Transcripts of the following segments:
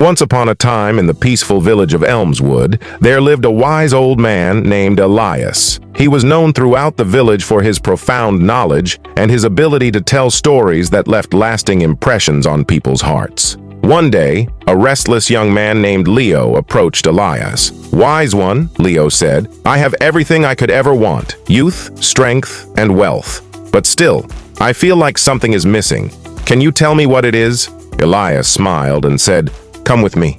Once upon a time in the peaceful village of Elmswood, there lived a wise old man named Elias. He was known throughout the village for his profound knowledge and his ability to tell stories that left lasting impressions on people's hearts. One day, a restless young man named Leo approached Elias. "Wise one," Leo said, "I have everything I could ever want: youth, strength, and wealth. But still, I feel like something is missing. Can you tell me what it is?" Elias smiled and said, "Come with me."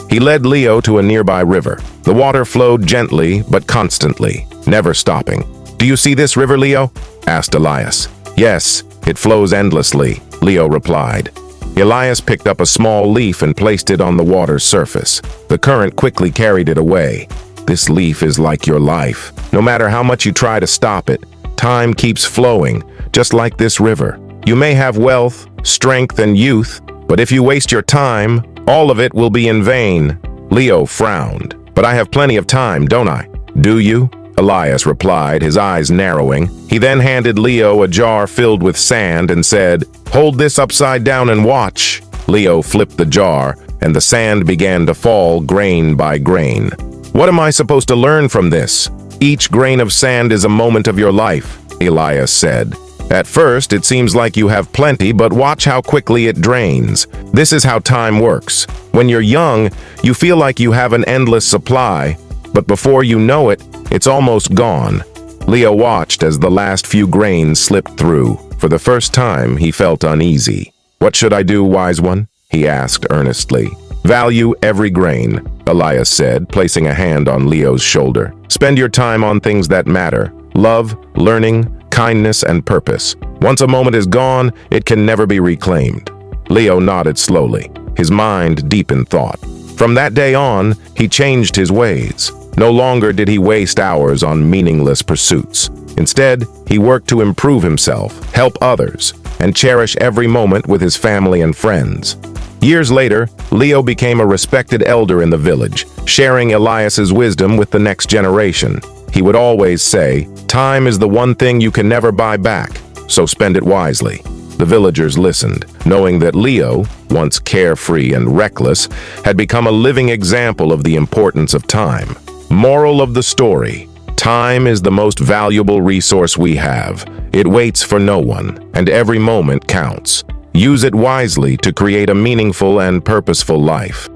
He led Leo to a nearby river. The water flowed gently but constantly, never stopping. "Do you see this river, Leo?" asked Elias. "Yes, it flows endlessly," Leo replied. Elias picked up a small leaf and placed it on the water's surface. The current quickly carried it away. "This leaf is like your life. No matter how much you try to stop it, time keeps flowing, just like this river. You may have wealth, strength, and youth, but if you waste your time, all of it will be in vain." Leo frowned. "But I have plenty of time, don't I?" "Do you?" Elias replied, his eyes narrowing. He then handed Leo a jar filled with sand and said, "Hold this upside down and watch." Leo flipped the jar, and the sand began to fall grain by grain. "What am I supposed to learn from this?" "Each grain of sand is a moment of your life," Elias said. "At first, it seems like you have plenty, but watch how quickly it drains. This is how time works. When you're young, you feel like you have an endless supply, but before you know it, it's almost gone." Leo watched as the last few grains slipped through. For the first time, he felt uneasy. "What should I do, wise one?" he asked earnestly. "Value every grain," Elias said, placing a hand on Leo's shoulder. "Spend your time on things that matter: love, learning, kindness, and purpose. Once a moment is gone, it can never be reclaimed." Leo nodded slowly, his mind deep in thought. From that day on, he changed his ways. No longer did he waste hours on meaningless pursuits. Instead, he worked to improve himself, help others, and cherish every moment with his family and friends. Years later, Leo became a respected elder in the village, sharing Elias's wisdom with the next generation. He would always say, "Time is the one thing you can never buy back, so spend it wisely." The villagers listened, knowing that Leo, once carefree and reckless, had become a living example of the importance of time. Moral of the story: time is the most valuable resource we have. It waits for no one, and every moment counts. Use it wisely to create a meaningful and purposeful life.